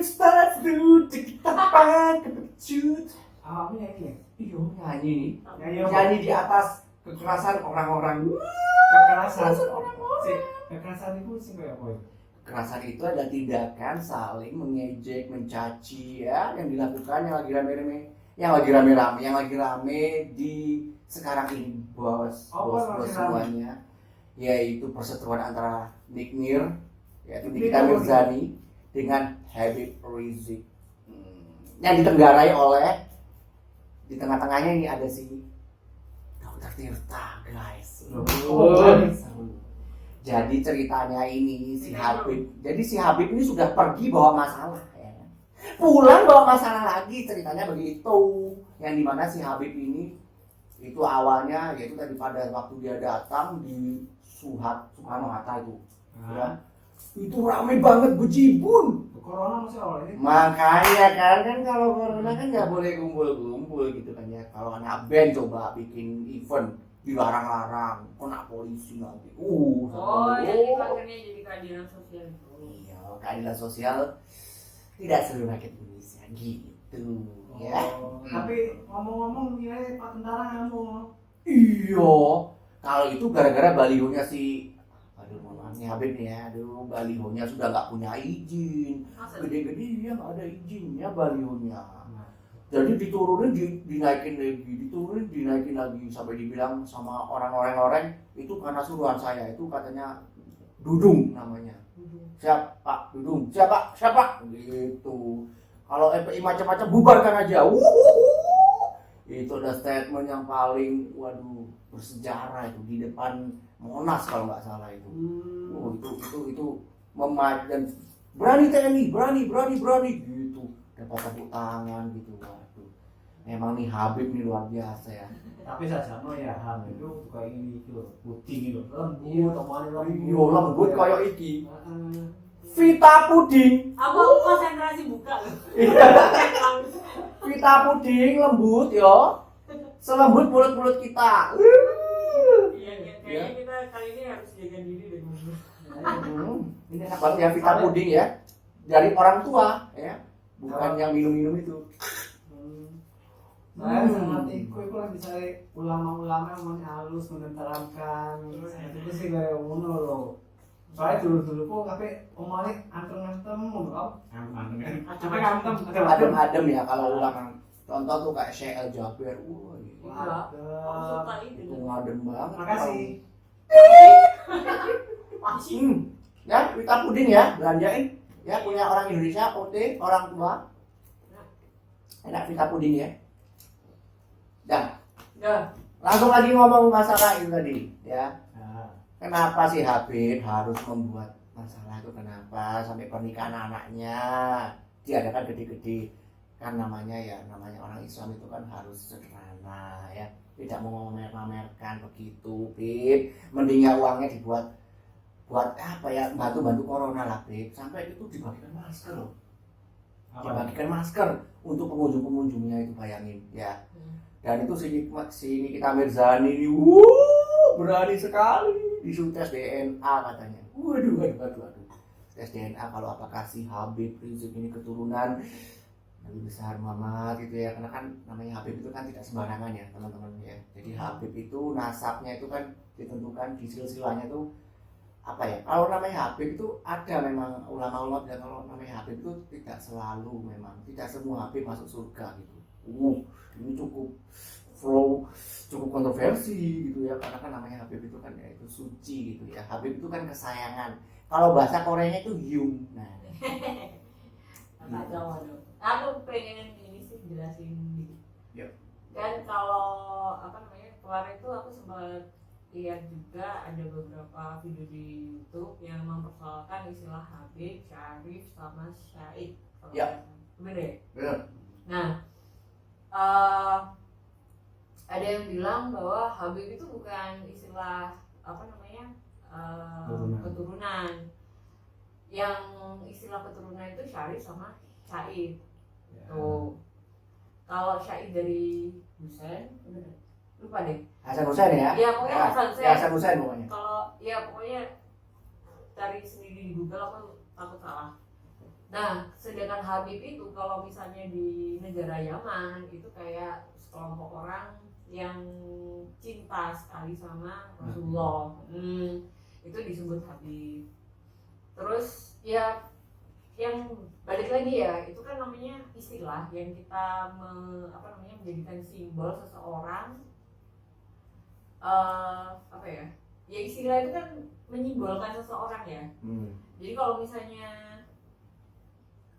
starts to tepat kepecut. Apa nyanyi? Iya nyanyi. Nyanyi Nyanyi di atas kekerasan orang-orang. kekerasan. orang-orang. Kekerasan itu sih kayak apa? Kekerasan itu adalah tindakan saling mengejek, mencaci ya yang dilakukan yang lagi rame di sekarang ini bos semuanya, yaitu perseteruan antara Nick Mir yaitu Nikita Mirzani dengan Habib Rizik yang ditenggarai oleh di tengah-tengahnya ini ada si Dr. Tirta guys. Jadi ceritanya ini si Habib ini sudah pergi bawa masalah ya. Pulang bawa masalah lagi, ceritanya begitu. Yang dimana si Habib ini itu awalnya yaitu tadi pada waktu dia datang di Soekarno-Hatta itu ya. Itu ramai banget bejibun. Corona masih awal ini. Makanya kan kalau corona kan nggak boleh kumpul gitu kan ya. Kalau anak band coba bikin event dilarang-larang, kena polisi nanti. Jadi pakainya jadi keadilan sosial itu. Iya, keadilan sosial tidak seluruh rakyat Indonesia gitu. Ya. Tapi ngomong-ngomong ya Pak Tentara kamu. Iya. Kalau itu gara-gara balihonya Habib nih ya, balihonya sudah nggak punya izin, gede-gede ya nggak ada izinnya balihonya. Jadi diturunin, dinaikin lagi sampai dibilang sama orang-orang itu karena suruhan saya itu katanya Dudung namanya. Siapa Dudung? Siapa? Gitu. Kalau FPI macam-macam bubarkan aja. Itu ada statement yang paling bersejarah itu di depan Monas kalau nggak salah itu. Itu dan berani TNI, berani gitu. Dapat tepuk tangan gitu. Waduh. Memang nih Habib nih luar biasa ya. Tapi saja ya Habib itu kayak ini itu puding itu lembut, lembut kayak iki. Vita puding. Aku konsentrasi buka loh. Vita puding lembut yo. Selembut mulut-mulut kita. Kayaknya kita kali ini harus jaga diri deh. Ini enak banget ya Vita puding ya. Dari orang tua ya. Bukan yang minum-minum itu. Saya sangat ikut lagi cari ulama-ulama yang masih halus menenteramkan. Itu sih kayak ngono loh. Soalnya dulu kok tapi omongnya antem-antem adem ya kalau ulama. Contoh tuh kayak Syekh Al-Jabir. Itu ngadem banget. Makasih. Ya, Vita puding ya, belanjain. Ya, punya orang Indonesia, orang tua. Enak Vita puding ya. Dan langsung lagi ngomong masalah itu tadi ya. Kenapa sih Habib harus membuat masalah itu, kenapa sampai pernikahan anaknya diadakan gede-gede? Kan namanya orang Islam itu kan harus sederhana ya, tidak mau memamer-mamerkan begitu Bib. Mendingnya uangnya dibuat buat apa ya, bantu corona lah Bib. Sampai itu dibagikan masker loh. Dibagikan masker untuk pengunjung-pengunjungnya itu, bayangin ya. Dan itu si Nikita Mirzani ini berani sekali disuruh tes DNA katanya. Waduh. Tes DNA kalau apakah si Habib Rizik ini keturunan Nabi besar Muhammad gitu ya. Karena kan namanya Habib itu kan tidak sembarangan ya teman-teman ya. Jadi Habib itu nasabnya itu kan ditentukan di silsilahnya itu apa ya. Kalau namanya Habib itu ada memang ulama-ulama bilang kalau namanya Habib itu tidak selalu, memang tidak semua Habib masuk surga gitu. Ini cukup kontroversi gitu ya, karena kan namanya Habib itu kan ya itu suci gitu ya. Habib itu kan kesayangan. Kalau bahasa Koreanya itu Hyung. Nah. Nggak tahu. Aku pengen ini sih jelasin dikit. Yuk. Kan kalau kemarin itu aku sempat lihat juga ada beberapa video di YouTube yang mempersoalkan istilah Habib, Syarif, sama Syahid. Ya. Bener. Nah, ada yang bilang bahwa Habib itu bukan istilah keturunan. Yang istilah keturunan itu Syarif sama Syahid. Tuh. Kalau Syahid dari Husain, lupa deh. Hasan Husain ya? Iya, pokoknya Hasan Husain. Hasan Husain pokoknya. Kalau pokoknya cari sendiri di Google, aku takut salah. Nah, sedangkan Habib itu kalau misalnya di negara Yaman itu kayak sekelompok orang yang cinta sekali sama Rasulullah. Itu disebut Habib. Terus ya yang balik lagi ya, itu kan namanya istilah yang kita menjadikan simbol seseorang. Apa ya? Ya istilah itu kan menyimbolkan seseorang ya. Jadi kalau misalnya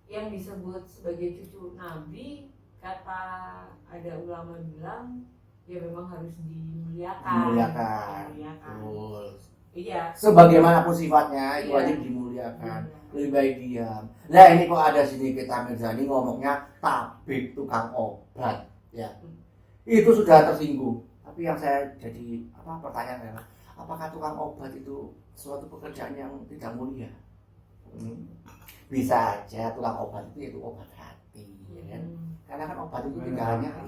yang disebut sebagai cucu Nabi, kata ada ulama bilang ya memang harus dimuliakan. Betul. Iya. Sebagaimanapun sifatnya itu Iya. wajib dimuliakan. Lebih baik diam. Nah ini kok ada sini kita Mirzani ngomongnya tabib tukang obat, ya. Itu sudah tersinggung. Tapi yang saya jadi pertanyaan adalah apakah tukang obat itu suatu pekerjaan yang tidak mulia? Bisa aja tukang obat itu obat hati, ya kan? Karena kan obat itu tidak hanya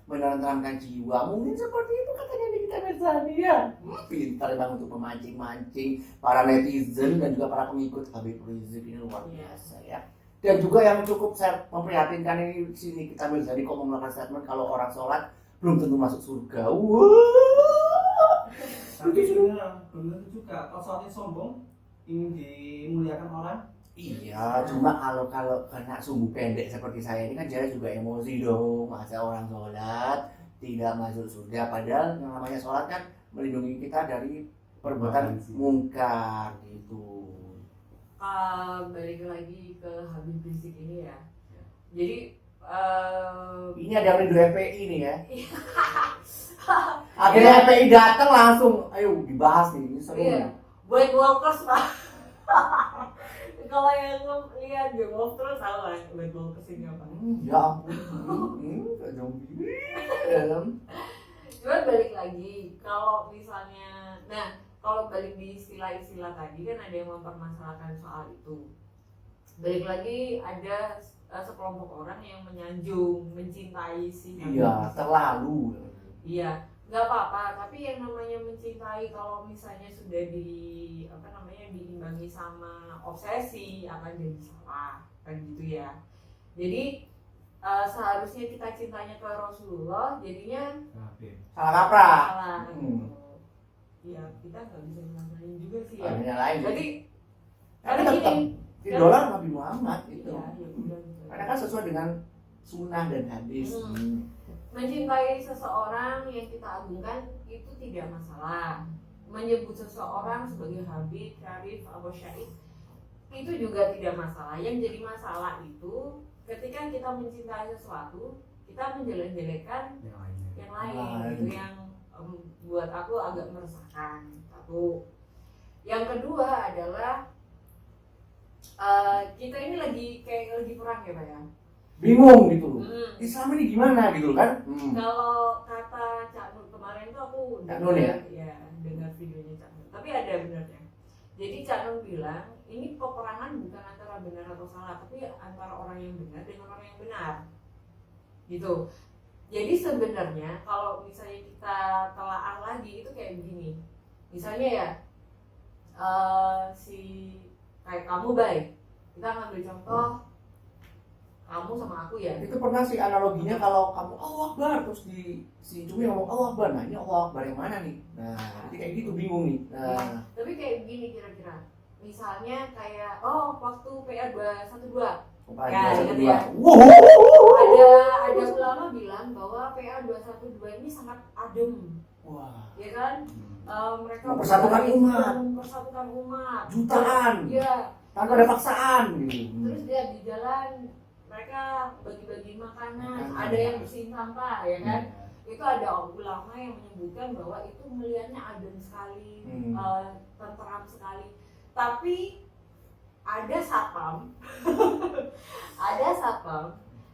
menenangkan jiwa. Mungkin seperti itu katanya di kita Mirzani ya. Pintar memang untuk memancing-mancing para netizen dan juga para pengikut Habib Rizik ini luar biasa ya. Dan juga yang cukup saya memprihatinkan ini di sini kita Mirzani kok mengeluarkan statement kalau orang sholat belum tentu masuk surga. Tapi sebenarnya belum tentu juga. Kalau sholatnya sombong, ingin dimuliakan orang. Iya, cuma kalau kena sumbu pendek seperti saya ini kan saya juga emosi dong. Masa orang sholat tidak masuk surga, padahal yang namanya sholat kan melindungi kita dari perbuatan mungkar gitu. Balik lagi ke Habib Rizik ini ya. Jadi ini ada rindu FPI nih ya. Akhirnya FPI datang langsung, ayo dibahas nih, ini seru nih. White Walkers Pak. Kalau yang lihat Game of Thrones tahu kan White Walkers ini apa? Ya ampun, Cuman balik lagi, kalau misalnya, kalau balik di istilah-istilah tadi kan ada yang mempermasalahkan soal itu. Balik lagi ada sekelompok orang yang menyanjung, mencintai si Habib. Iya, terlalu. Iya, nggak apa-apa. Tapi yang namanya mencintai kalau misalnya sudah diimbangi sama obsesi akan jadi salah, kan gitu ya. Jadi seharusnya kita cintanya ke Rasulullah, jadinya Salah kaprah. salah. Ya kita nggak bisa nyalahin juga sih ya. Lain. Jadi Karena karena tetap gini. idola Nabi Muhammad itu. Iya, ya udah. Karena kan sesuai dengan sunnah dan hadis. Mencintai seseorang yang kita agungkan itu tidak masalah. Menyebut seseorang sebagai Habib, Syarif, Abu Syahid itu juga tidak masalah. Yang jadi masalah itu ketika kita mencintai sesuatu, kita menjelek-jelekan yang lain. Itu yang buat aku agak meresahkan. Satu. Yang kedua adalah kita ini lagi perang ya Pak ya. Bingung gitu loh. Islam ini gimana gitu kan? Kalau kata Cak Nur kemarin tuh aku Cak Nur ya? Dengar videonya Cak Nur. Tapi ada benarnya. Jadi Cak Nur bilang ini peperangan bukan antara benar atau salah, tapi antara orang yang benar dengan orang yang benar. Gitu. Jadi sebenarnya kalau misalnya kita telaah lagi itu kayak begini. Misalnya ya kayak kamu baik. Kita ngambil contoh kamu sama aku ya. Itu pernah sih analoginya kalau kamu Allah Akbar terus si Cumi ngomong Allah Akbar. Nah ini Allah Akbar yang mana nih? Nah jadi kayak gitu bingung nih. Nah. Tapi kayak gini kira-kira. Misalnya kayak waktu PA 212. Ya, ingat ya. Ada ulama bilang bahwa PA 212 ini sangat adem. Wah. Ya kan? Mereka mempersatukan umat. Jutaan. Iya. Tanpa ada paksaan gitu. Terus dia di jalan mereka bagi-bagi makanan, ada yang bersihin sampah, ya kan? Itu ada ulama yang menyebutkan bahwa itu melihatnya adem sekali, tenteram sekali. Tapi ada satpam,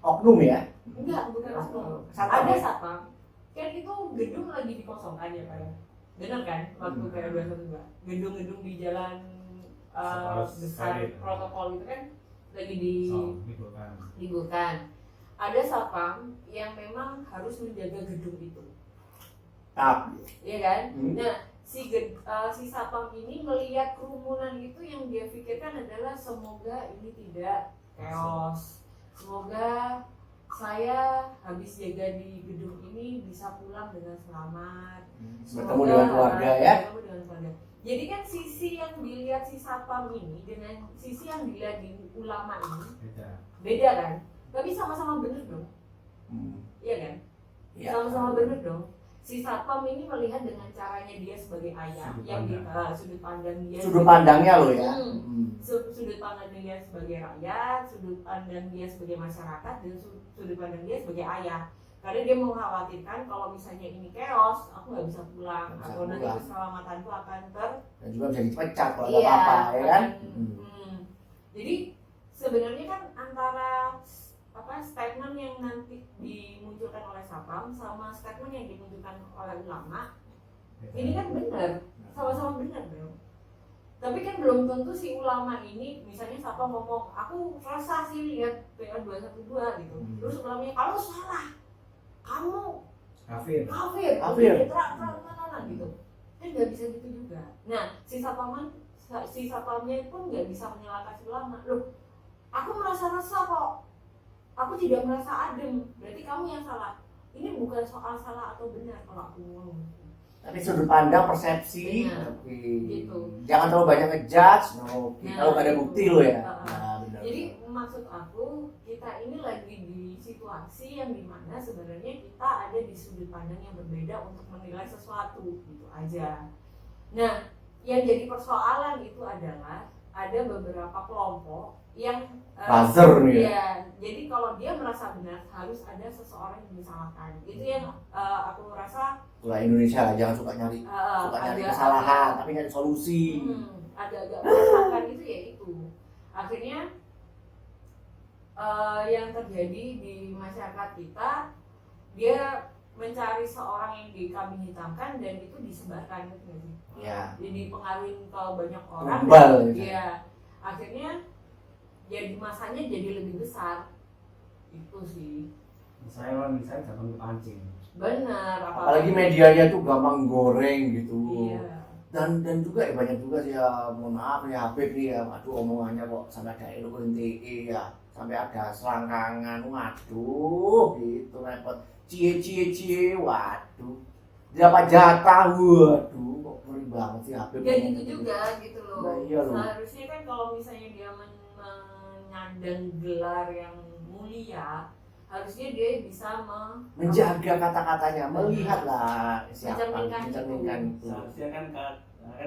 oknum ya? enggak, bukan oknum. Satpam Ada ya? satpam. Kan itu gedung lagi dikosongkan ya Pak ya. Benar kan? Waktu kayak 212. Gedung-gedung di jalan besar protokol itu kan lagi diliburkan. Ada satpam yang memang harus menjaga gedung itu. Tapi Iya kan? Nah, si satpam ini melihat kerumunan itu yang dia pikirkan adalah semoga ini tidak chaos, semoga saya habis jaga di gedung ini bisa pulang dengan selamat, Bertemu dengan keluarga ya. bertemu dengan keluarga. Jadi kan sisi yang dilihat si satpam ini dengan sisi yang dilihat di ulama ini beda kan, tapi sama-sama benar dong, iya kan? Iya. Sama-sama benar dong. Si satpam ini melihat dengan caranya dia sebagai ayah, sudut pandang dia, Sudut pandangnya loh ya. sudut pandang dia sebagai rakyat, sudut pandang dia sebagai masyarakat, dan sudut pandang dia sebagai ayah. Karena dia mengkhawatirkan kalau misalnya ini chaos, aku nggak bisa pulang, Nggak bisa atau nanti pulang. keselamatanku akan Dan juga bisa dipecat kalau ada apa-apa ya kan. Jadi sebenarnya kan antara statement yang nanti dimunculkan oleh satpam sama statement yang dimunculkan oleh ulama, ini kan benar, sama-sama benar dong. Tapi kan belum tentu si ulama ini, misalnya satpam ngomong, aku rasa sih lihat PA 212 gitu, terus ulamanya kalau salah, kamu Kafir. terang gitu, kan nggak bisa gitu juga. Nah si satpamnya pun nggak bisa menyalahkan si ulama, loh aku merasa resah kok, aku tidak merasa adem, berarti kamu yang salah. Ini bukan soal salah atau benar kalau aku ngomong. Tapi sudut pandang, persepsi, Benar. oke. Gitu. Jangan terlalu banyak ngejudge, oke. Nah, Kalau nggak ada bukti lo ya. uh-uh. Nah, benar. Jadi maksud aku, kita ini lagi di situasi yang dimana sebenarnya kita ada di sudut pandang yang berbeda untuk menilai sesuatu, gitu aja. Nah, yang jadi persoalan itu adalah ada beberapa kelompok yang buzzer nih ya. ya, jadi kalau dia merasa benar harus ada seseorang yang disalahkan. Itu yang aku rasa Itulah Indonesia lah, jangan suka nyari kesalahan, tapi nyari solusi. agak-agak meresahkan itu ya itu. Akhirnya yang terjadi di masyarakat kita, dia mencari seorang yang dikambing hitamkan dan itu disebarkan gitu sih. Ya. Jadi pengaruhin ke banyak orang. Tumbal, Dan, gitu. ya, akhirnya jadi masanya jadi lebih besar. Itu sih. Misalnya gampang dipancing. Benar. Apalagi medianya tuh gampang goreng gitu. Iya. Dan juga ya banyak juga sih ya, mohon maaf ya Habib nih ya, aduh omongannya kok sampai ada LUNTE ya, sampai ada selangkangan, waduh gitu repot, cie, waduh, dapat jatah, waduh kok ngeri banget sih Habib. Ya gitu juga gitu loh. Nah, iya loh. Seharusnya kan kalau misalnya dia menyandang gelar yang mulia, harusnya dia bisa Menjaga kata-katanya, melihatlah siapa, Mencerminkan mencerminkan itu. Seharusnya kan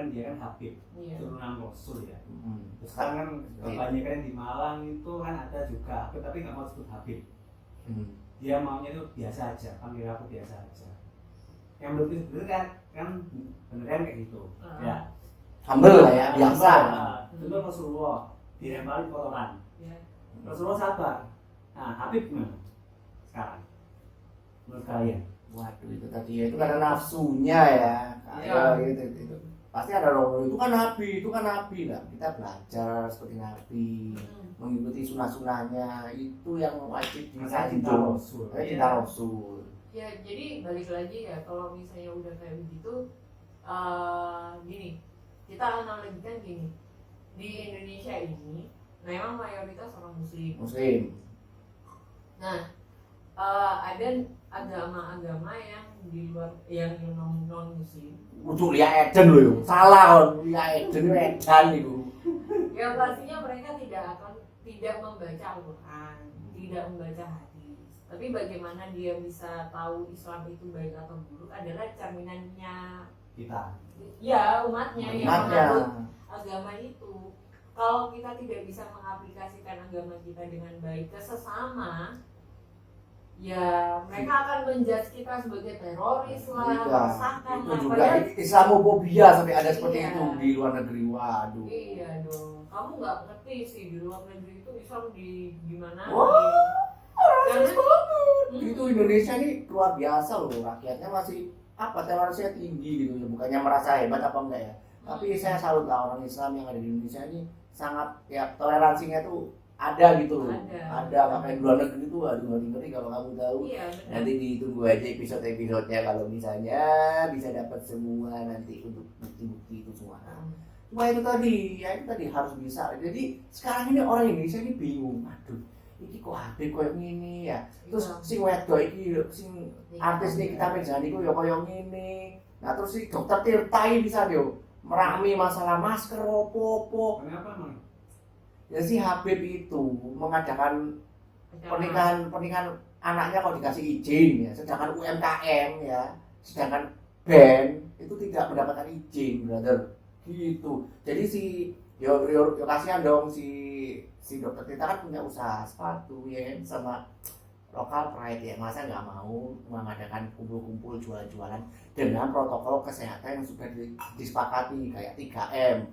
dia kan Habib, Iya. turunan Rasul ya. Hmm. Terus sekarang kan kebanyakan di Malang itu kan ada juga Habib tapi nggak mau sebut Habib. Dia maunya itu biasa aja, panggil aku biasa aja. Yang belum bener kan beneran kayak gitu. Ya. Humble lah ya, biasa. Contoh Rasulullah dilempari kotoran. Ya. Rasulullah sabar. Nah, Habib gimana sekarang? Menurut kalian? Waduh itu tadi ya, itu karena nafsunya ya, kayak gitu. Pasti ada orang itu kan nabi lah. Kita belajar seperti nabi, mengikuti sunah-sunahnya itu yang wajib Cinta disanjung. Rasul. Cinta Rasul. Ya jadi balik lagi ya, kalau misalnya udah kayak begitu, gini, kita analogikan gini, di Indonesia ini memang mayoritas orang Muslim. Nah, ada agama-agama yang di luar, yang non Muslim. Untuk Lia Eden loh, yuk. Salah kon. Lia Eden edan itu. Ya pastinya mereka tidak membaca Al-Quran, tidak membaca hadis. Tapi bagaimana dia bisa tahu Islam itu baik atau buruk adalah cerminannya Kita. ya umatnya yang Umatnya. menganut agama itu. Kalau kita tidak bisa mengaplikasikan agama kita dengan baik ke sesama, ya mereka akan menjudge kita sebagai teroris lah, Iya. meresahkan Itu lah. juga Padahal Islamofobia sampai ada seperti Iya. itu di luar negeri. Waduh. iya dong, kamu nggak ngerti sih di luar negeri itu Islam di gimana? Wah, rasis Karena- banget. Itu Indonesia ini luar biasa loh, rakyatnya masih terorisnya tinggi gitu ya, bukannya merasa hebat apa enggak ya. Tapi saya salut lah orang Islam yang ada di Indonesia ini sangat ya toleransinya tuh ada gitu loh. Ada. Ada makanya luar negeri itu aduh ngeri kalau kamu tahu. Iya benar. Nanti ditunggu aja episode-episodenya kalau misalnya bisa dapat semua nanti untuk bukti-bukti itu semua. Cuma itu tadi harus bisa. Jadi sekarang ini orang Indonesia ini bingung. Aduh, ini kok Habib koyo ngene ya. Terus sing wedok iki sing artis nih kita pejani ku ya koyo ngene. Nah terus si dokter Tirta ini bisa yo merami masalah masker opo-opo. Kenapa emang? Ya si Habib itu mengadakan pernikahan anaknya kalau dikasih izin ya, sedangkan UMKM ya, sedangkan band itu tidak mendapatkan izin, brother. Gitu. Jadi yo kasihan dong si dokter kita kan punya usaha sepatu ya sama lokal pride ya, masa nggak mau mengadakan kumpul-kumpul jualan-jualan dengan protokol kesehatan yang sudah disepakati kayak 3M,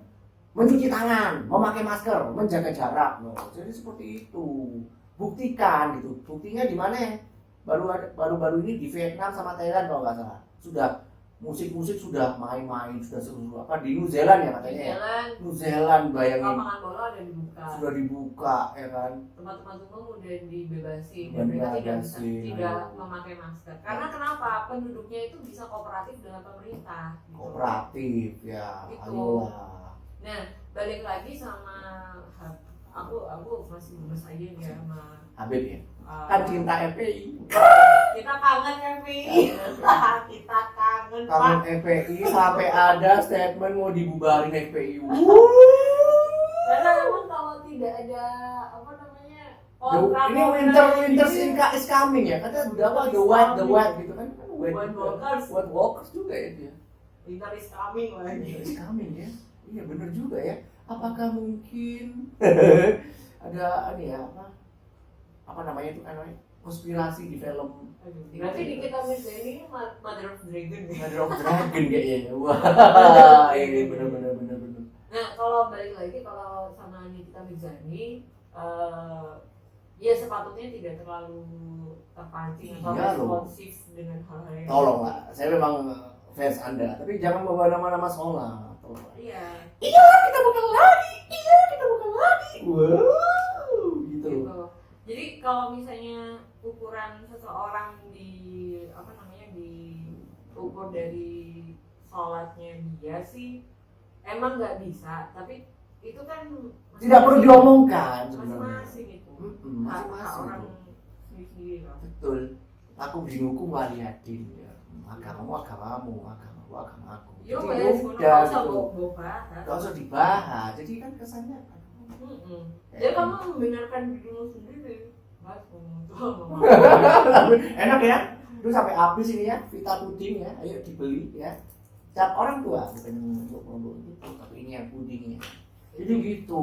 mencuci tangan, memakai masker, menjaga jarak. No. Jadi seperti itu. Buktikan gitu. Buktinya di mana? Baru-baru ini di Vietnam sama Thailand kalau nggak salah. Sudah musik sudah main-main, sudah seru apa di New Zealand ya katanya ya. New Zealand bayangin. Lapangan bola udah dibuka. Sudah dibuka ya kan. Tempat-tempat umum udah dibebasi dan Dan mereka dibebasi. tidak memakai masker. Karena kenapa? Penduduknya itu bisa kooperatif dengan pemerintah. Gitu. Kooperatif ya. Gitu. Ayolah. Nah, balik lagi sama aku masih gemes aja nih ya sama Habib ya. Kan cinta FPI. kita kangen FPI. Kita kangen Kangen Pak. FPI sampai ada statement mau dibubarin FPI. Karena memang kalau tidak ada apa namanya Ini winter is coming ya. Katanya udah apa the white gitu kan. White walkers. White walkers juga ya dia. Winter is coming lagi. Winter is coming ya. Iya benar juga ya. Apakah mungkin ada ini ya apa namanya itu kan konspirasi di film. Berarti di kita ini Mother of Dragon. Mother of Dragon kayaknya. Wah, ini benar. Nah, kalau balik lagi kalau sama Nikita Mirzani, ya sepatutnya tidak terlalu terpancing atau Iya, responsif dengan hal-hal yang Tolonglah, saya memang fans Anda, tapi jangan bawa nama-nama sekolah. Tolong. Iya. Iya, kita bukan lagi. Wow, gitu. Gitu. Jadi kalau misalnya ukuran seseorang diukur dari sholatnya dia sih emang nggak bisa, tapi itu kan Tidak perlu diomongkan sebenarnya. masing-masing itu. Hak Masing-masing. orang sendiri lah. Betul. Aku dihukum waliyadin ya. Agamamu, agamaku. Yo Jadi wes, udah nggak usah gitu. bahas. Gak usah dibahas. Jadi kan kesannya Jadi kamu membenarkan dirimu sendiri. enak ya. Itu sampai habis ini ya, Vita puding ya. Ayo dibeli ya. Cap orang tua bukan untuk produk itu, tapi ini yang pudingnya. Jadi gitu,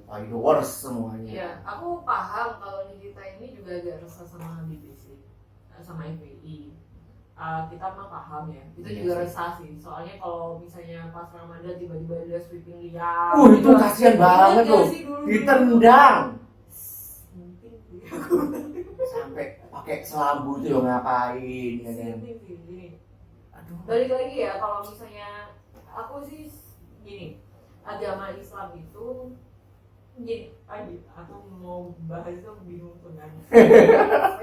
followers semuanya. Ya, aku paham kalau kita ini juga agak resah sama BBC, sama FPI. Kita mah paham ya, itu Iya juga sih. resah sih. Soalnya kalau misalnya pas Ramadan tiba-tiba ada sweeping liar. Itu kasihan banget loh. Ditendang. Mungkin sih. Sampai pakai selambu itu yang ngapain ya kan. Mungkin sih, gini. Aduh. Balik lagi ya, kalau misalnya aku sih gini, agama Islam itu gini, aku mau bahas itu bingung tuh kan.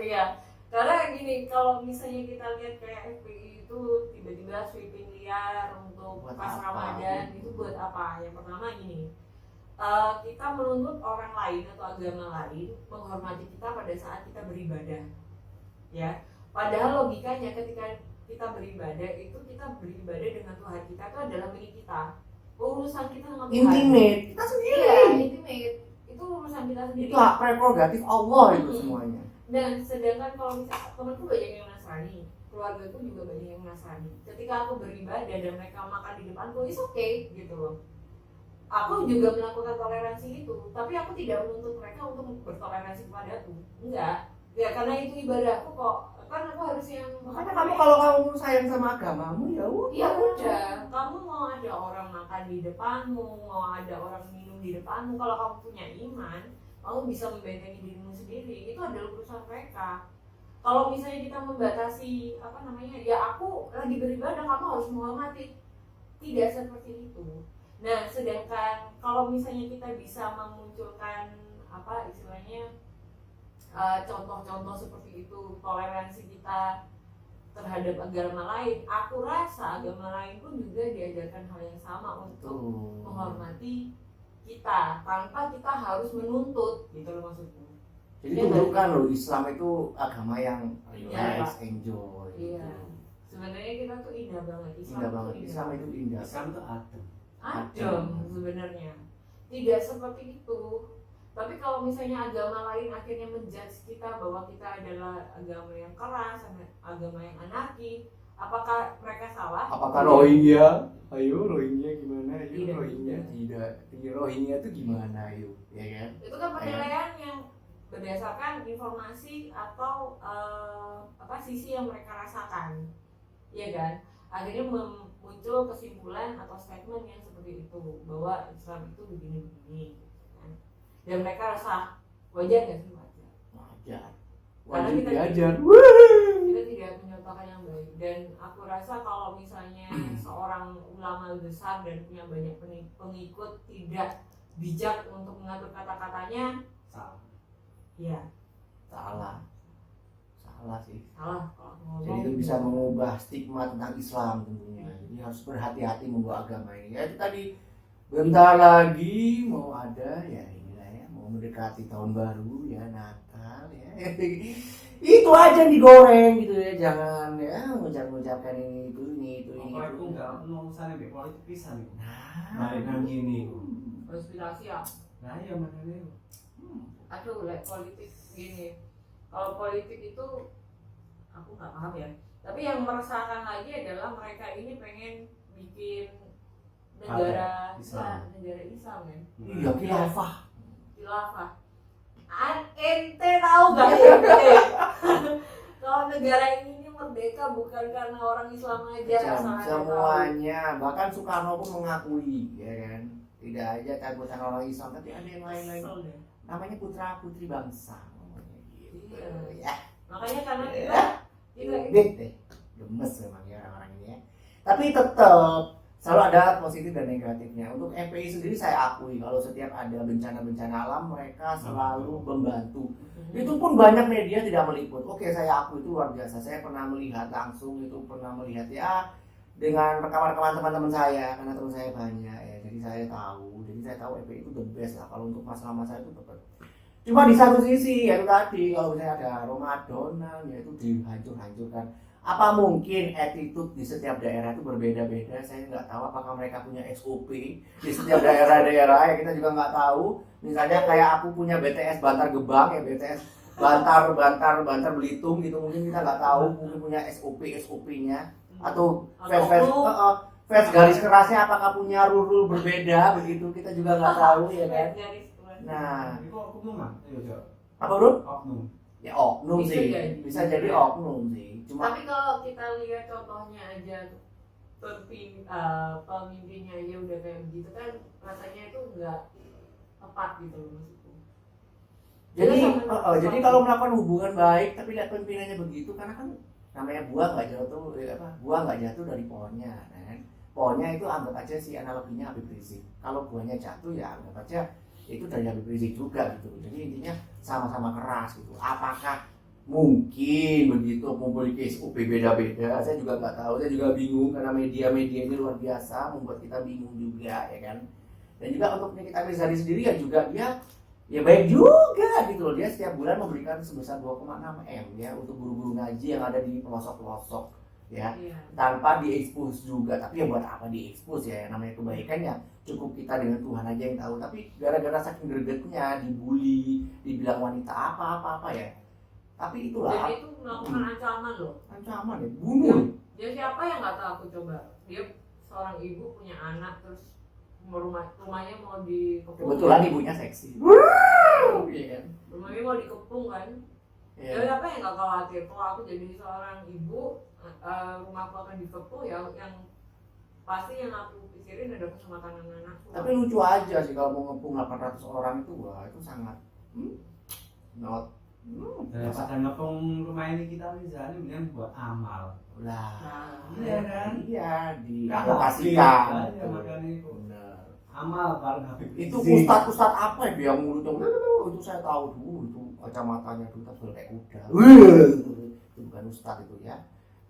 Iya, karena gini, kalau misalnya kita lihat kayak FPI itu tiba-tiba sweeping liar untuk Buat pas apa? Ramadan itu buat apa? Yang pertama gini, kita menuntut orang lain atau agama lain menghormati kita pada saat kita beribadah, ya. Padahal logikanya ketika kita beribadah itu kita beribadah dengan Tuhan kita itu adalah milik kita, urusan kita dengan Tuhan. Intimate kita sendiri. Iya, intimate. Itu urusan kita sendiri. Itu hak prerogatif Allah itu semuanya. Dan sedangkan kalau misalnya temanku banyak yang Nasrani, keluargaku juga banyak yang Nasrani. Ketika aku beribadah dan mereka makan di depanku, it's okay gitu loh. Aku juga melakukan toleransi itu, tapi aku tidak menuntut mereka untuk bertoleransi kepadaku. Enggak. Ya karena itu ibadahku kok. Kan aku harus yang Makanya kamu kalau kamu sayang sama agamamu ya ya udah, kamu mau ada orang makan di depanmu, mau ada orang minum di depanmu, kalau kamu punya iman, kamu bisa membentengi dirimu sendiri. Itu adalah urusan mereka. Kalau misalnya kita membatasi ya aku lagi beribadah, kamu harus menghormati. Tidak seperti itu. Nah, sedangkan kalau misalnya kita bisa memunculkan apa istilahnya contoh-contoh seperti itu, toleransi kita terhadap agama lain. Aku rasa agama lain pun juga diajarkan hal yang sama untuk menghormati kita tanpa kita harus menuntut, gitu loh maksudnya. Jadi tunjukkan loh, Islam itu agama yang relax, enjoy. Iya. Sebenarnya kita tuh indah banget. Indah banget. Islam itu indah. Islam itu adem. Adem sebenarnya. Tidak seperti itu. Tapi kalau misalnya agama lain akhirnya menjudge kita bahwa kita adalah agama yang keras, agama yang anarki, apakah mereka salah? Apakah Rohingya? Ayo Rohingya gimana? Ayo Tidak. Rohingya tidak. Rohingya itu gimana? Ayo, ya kan? Itu kan penilaian yang berdasarkan informasi atau sisi yang mereka rasakan, ya kan? Akhirnya muncul kesimpulan atau statement yang seperti itu bahwa Islam itu begini-begini. Dan mereka rasa wajar nggak sih? Wajar. Wajar. Karena Wajib kita diajar. kita tidak menyontohkan yang baik. Dan aku rasa kalau misalnya seorang ulama besar dan punya banyak pengikut tidak bijak untuk mengatur kata-katanya, Salah. ya Salah sih. salah kalau ngomong. Jadi itu bisa mengubah stigma tentang Islam tentunya. Jadi harus berhati-hati membawa agama ini. Ya itu tadi, bentar lagi mau ada ya inilah ya, mau mendekati tahun baru ya, Natal ya. Itu aja yang digoreng gitu ya, jangan ya mengucapkan ini itu. Pokoknya aku nggak mau urusan yang politik pisan nih. Nah, Nah, gini. Konspirasi ya. Nah, ya makanya. Aduh, politik gini. Kalau politik itu aku nggak paham ya. Tapi yang meresahkan lagi adalah mereka ini pengen bikin negara Islam. negara Islam kan. iya khilafah. Khilafah. Ente tahu gak ente? Kalau negara ini merdeka bukan karena orang Islam aja, asal Anda tahu. Semuanya, bahkan Soekarno pun mengakui ya kan, tidak aja takutan orang Islam, tapi ada yang lain-lain. Kesel deh. Namanya putra putri bangsa ngomongnya gitu. Iya. Ya, Makanya karena kita deh, gemes memang ya orang-orang ini ya. Tapi tetap selalu ada positif dan negatifnya. Untuk FPI sendiri saya akui kalau setiap ada bencana-bencana alam mereka selalu membantu. Itu pun banyak media tidak meliput. Oke, saya akui itu luar biasa. Saya pernah melihat langsung, itu pernah melihat ya dengan rekaman-rekaman teman-teman saya, karena teman saya banyak ya. Jadi saya tahu FPI itu the best lah kalau untuk masalah-masalah itu tepat. Cuma di satu sisi ya itu tadi, kalau misalnya ada Ramadan ya itu dihancur-hancurkan. Apa mungkin attitude di setiap daerah itu berbeda-beda? Saya nggak tahu apakah mereka punya SOP di setiap daerah-daerah ya, kita juga nggak tahu. Misalnya kayak aku punya BTS Bantar Gebang ya, BTS Bantar Belitung gitu, mungkin kita nggak tahu, mungkin punya SOP-nya atau fans garis kerasnya apakah punya rule berbeda begitu, kita juga nggak tahu ya kan. Nah, itu oknum mah. Ayo, apa bro? oknum. Ya oknum Bisa sih, jadi. bisa jadi oknum sih. Cuma Tapi kalau kita lihat contohnya aja pemimpinnya aja udah kayak begitu kan, rasanya itu nggak tepat gitu loh maksudku. jadi kalau melakukan hubungan baik tapi lihat pimpinannya begitu, karena kan namanya buah nggak jatuh dari pohonnya kan. Pohonnya itu anggap aja si analoginya Habib Rizik. Kalau buahnya jatuh ya anggap aja itu dari Habib Rizik juga gitu. Jadi intinya sama-sama keras gitu. Apakah mungkin begitu memiliki SOP beda-beda? Saya juga nggak tahu, saya juga bingung karena media-media ini luar biasa membuat kita bingung juga ya kan. Dan juga untuk Nikita Mirzani sendiri ya juga dia ya baik juga gitu loh, dia setiap bulan memberikan sebesar 2,6 M ya untuk guru-guru ngaji yang ada di pelosok-pelosok ya, tanpa diekspos juga. Tapi ya buat apa diekspos ya, namanya kebaikan ya cukup kita dengan Tuhan aja yang tahu. Tapi gara-gara saking gregetnya dibully, dibilang wanita apa ya, tapi itulah. Jadi itu melakukan ancaman loh. Ancaman ya, bunuh. Dia siapa yang nggak tahu, aku coba. Dia seorang ibu punya anak, terus rumahnya mau dikepung. Kebetulan ibunya seksi. Iya kan? Rumahnya mau dikepung kan. Iya. Ya apa yang nggak khawatir kalau aku jadi seorang ibu, rumahku akan dikepung ya, yang pasti yang aku pikirin ada keselamatan anak-anakku. Tapi lucu aja sih kalau mau ngepung 800 orang itu, wah itu sangat not Daripada ngepung rumah ini kita misalnya mendingan buat amal. lah. Iya kan? Iya, Kan dialokasikan. aja makanya itu. Benar. Amal bareng Habib Itu Rizik. ustad apa ya yang mulutnya itu saya tahu dulu itu kacamatanya itu tak kayak kuda. Itu bukan ustad itu ya.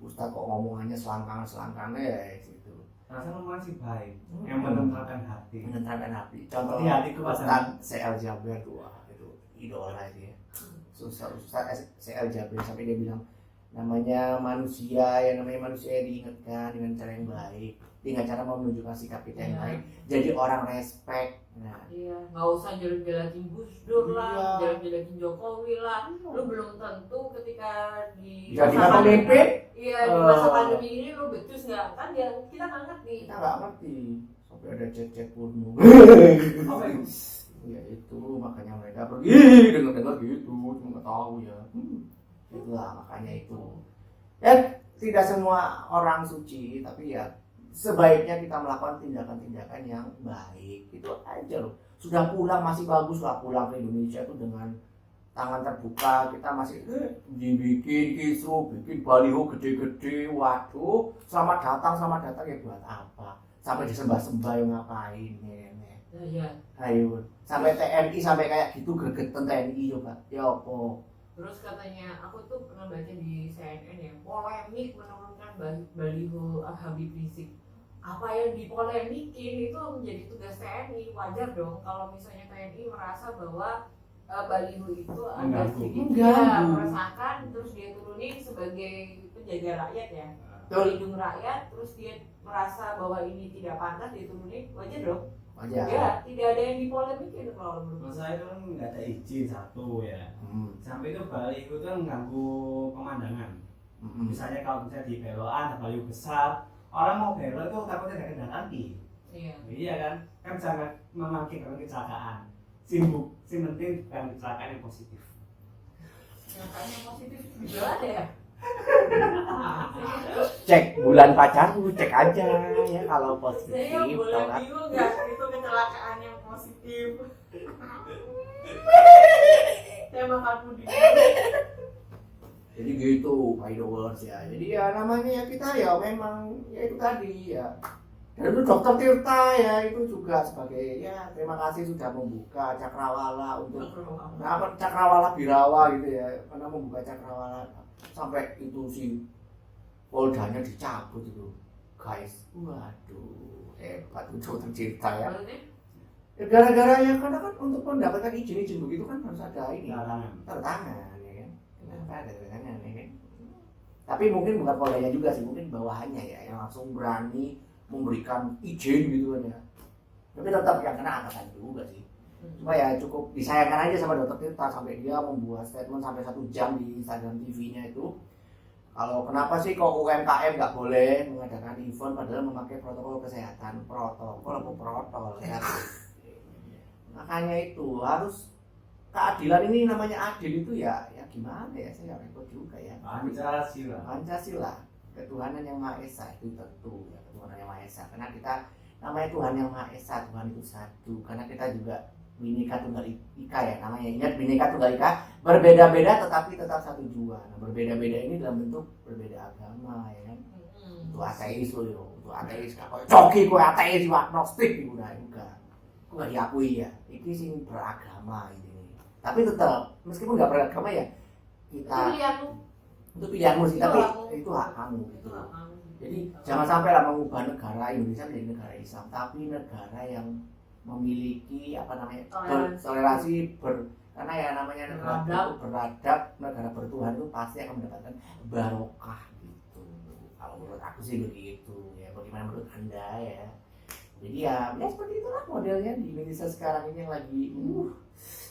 Ustad kok ngomongannya selangkangan ya gitu. Rasanya masih baik, yang menenangkan hati. Menenangkan hati. Contoh Seperti hatiku Ustad CL Jaber tuh itu idola dia. Ustad CL Jaber sampai dia bilang namanya manusia diingatkan dengan cara yang baik, dengan cara menunjukkan sikap kita yang baik, jadi orang respect. Nah, iya, nggak usah jelek-jelekin Gus Dur lah, Iya. jelek-jelekin Jokowi lah. Lu belum tentu ketika di jadi masa pemimpin iya di masa pandemi ini lu becus nggak kan ya kita nggak ngerti. kita nggak ngerti sampai ada chat porno. Apa itu? Ya itu makanya mereka pergi dengar gitu, cuma nggak tahu ya. Itulah makanya itu. Ya tidak semua orang suci, tapi ya sebaiknya kita melakukan tindakan-tindakan yang baik. Itu aja loh. Sudah pulang masih bagus lah, pulang ke Indonesia itu dengan tangan terbuka, kita masih dibikin kisru, bikin baliho gede-gede. Waduh, selamat datang ya buat apa? Sampai disembah-sembah yang ngapain ya. Iya. Ayo, sampai TNI sampai kayak gitu gregetan TNI coba. Ya apa? Terus katanya aku tuh pernah baca di CNN ya, polemik menurunkan baliho Habib Rizik. Apa yang dipolemikin itu menjadi tugas TNI. Wajar dong kalau misalnya TNI merasa bahwa baliho itu agak sedikit meresahkan, terus dia turunin sebagai penjaga rakyat ya, pelindung rakyat, terus dia merasa bahwa ini tidak pantas diturunin, wajar dong. Wajar. Ya, tidak ada yang dipolemikin kalau menurut Menurut saya itu kan nggak ada izin satu ya. Sampai itu baliho itu kan mengganggu pemandangan. Misalnya kalau misalnya di belokan ada baliho besar, orang mau belok itu takutnya ada kendaraan kaki. Iya. Iya kan? Kan sangat mengakibatkan kecelakaan. Sibuk, sing penting bukan kecelakaan yang positif. Yang positif juga ada ya. Cek bulan pacarmu, cek aja ya kalau positif. Saya boleh tau kan? bingung nggak itu kecelakaan yang positif. Saya makan puding. Jadi gitu, followers ya. Jadi ya namanya ya kita ya memang ya itu tadi ya. Dan itu Dokter Tirta ya itu juga sebagai ya terima kasih sudah membuka cakrawala untuk apa cakrawala birawa gitu ya, karena membuka cakrawala sampai itu si poldanya dicabut itu guys. Waduh hebat itu Dokter Tirta ya. Ya, gara-gara ya karena kan untuk mendapatkan izin begitu kan harus ada ini tertangan ya kan. Kenapa ada tertangan ya kan? Tapi mungkin bukan poldanya juga sih, mungkin bawahannya ya yang langsung berani memberikan izin gitu kan ya. Tapi tetap yang kena atasan juga sih. Cuma ya cukup disayangkan aja sama Dokter Tirta sampai dia membuat statement sampai 1 jam di Instagram TV-nya itu. Kalau kenapa sih kok UMKM nggak boleh mengadakan event padahal memakai protokol kesehatan, protokol ya. Makanya itu harus keadilan ini namanya adil itu ya gimana ya saya repot juga ya. Pancasila ketuhanan yang Maha Esa itu tentu ya, ketuhanan yang Maha Esa karena kita namanya Tuhan yang Maha Esa, Tuhan itu satu karena kita juga Bhinneka Tunggal Ika ya namanya, ingat Bhinneka Tunggal Ika, berbeda-beda tetapi tetap satu jua. Nah, berbeda-beda ini dalam bentuk berbeda agama ya kan. Untuk ateis loh, untuk ateis kalau coki kue ateis agnostik gitu nah juga nggak diakui ya ini sih beragama ini, tapi tetap meskipun nggak beragama ya kita itu pilihanmu sih, tapi itu hak kamu gitu. Jadi jangan sampai lah mengubah negara Indonesia menjadi negara Islam, tapi negara yang memiliki apa namanya toleransi karena ya namanya negara beradab, negara bertuhan itu pasti akan mendapatkan barokah gitu. Kalau menurut aku sih begitu ya. Bagaimana menurut Anda ya? Jadi ya seperti itulah modelnya di Indonesia sekarang ini yang lagi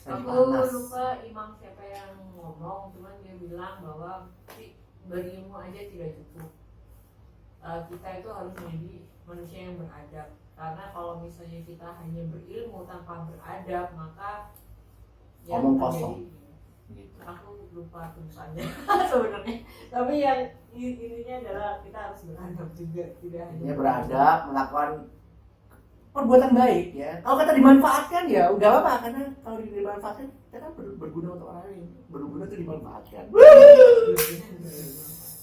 Aku panas. lupa imam siapa yang ngomong, cuman dia bilang bahwa berilmu aja tidak cukup. Kita itu harus menjadi manusia yang beradab. Karena kalau misalnya kita hanya berilmu tanpa beradab, maka yang omong kosong. Gitu. Aku lupa tulisannya sebenarnya. Tapi yang intinya adalah kita harus beradab juga, tidak hanya beradab, melakukan perbuatan baik ya. Kalau kata dimanfaatkan ya udah apa karena kalau dimanfaatkan kita kan berguna untuk orang lain. Berguna itu dimanfaatkan.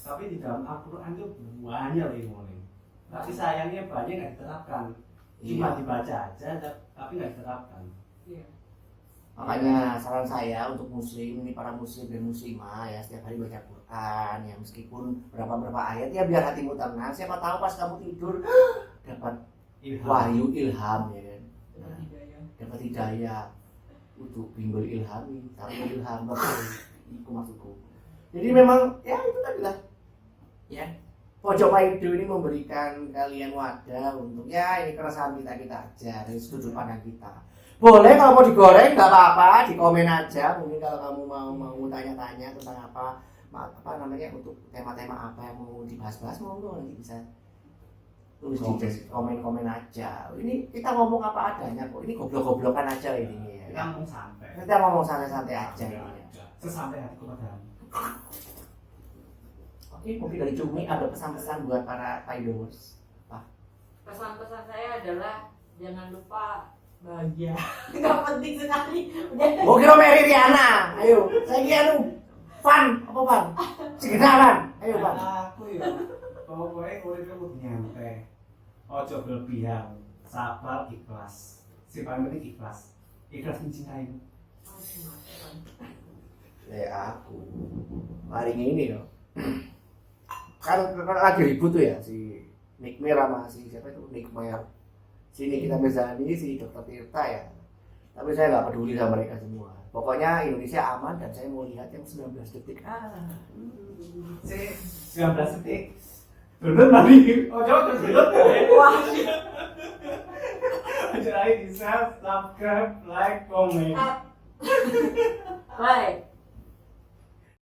Tapi di dalam Al-Quran itu banyak ilmu ini. Tapi sayangnya banyak nggak diterapkan. Cuma dibaca aja, tapi nggak diterapkan. Iya. Makanya saran saya untuk muslim, ini para muslim dan muslimah ya, setiap hari baca Quran ya, meskipun berapa ayat ya, biar hatimu tenang. Siapa tahu pas kamu tidur dapat wahyu ilham ya kan. Nah, dapat hidayah untuk bimbel ilhami, tapi ilham betul itu maksudku. Jadi memang ya itu tadi lah ya, Pojok Paido ini memberikan kalian wadah untuk ya ini keresahan kita aja dari sudut pandang kita. Boleh kalau mau digoreng nggak apa-apa, di komen aja. Mungkin kalau kamu mau tanya-tanya tentang apa namanya, untuk tema-tema apa yang mau dibahas-bahas, monggo nanti bisa tulis di komen aja. Ini kita ngomong apa adanya kok. Ini goblok-goblokan aja ini ya. Kita ngomong santai. Kita ngomong santai-santai aja ini. Ya. Sesampai hatiku padamu. Oke, mungkin dari Cumi ada pesan-pesan buat para Paidoers. Pesan-pesan saya adalah jangan lupa bahagia. Nggak penting sekali. Mau kira Mary Riana, ayo. Saya kira fun, apa fun? Segedaran, ayo Pak. Aku ya, pokoknya urip kudu nyantai. Ojo berlebihan, sabar, ikhlas. Si paling penting ikhlas. Ikhlas mencintaimu. Aku hari ini loh. Kan lagi ribut tuh ya si Nick Mer sama si siapa itu Nick Mer. Si Nikita Mirzani, si Dr. Tirta ya. Tapi saya nggak peduli sama mereka semua. Pokoknya Indonesia aman dan saya mau lihat yang 19 detik. 19 detik. Bener tadi. Oh, coba terus. Wah. Aja like, subscribe, like, comment. Baik.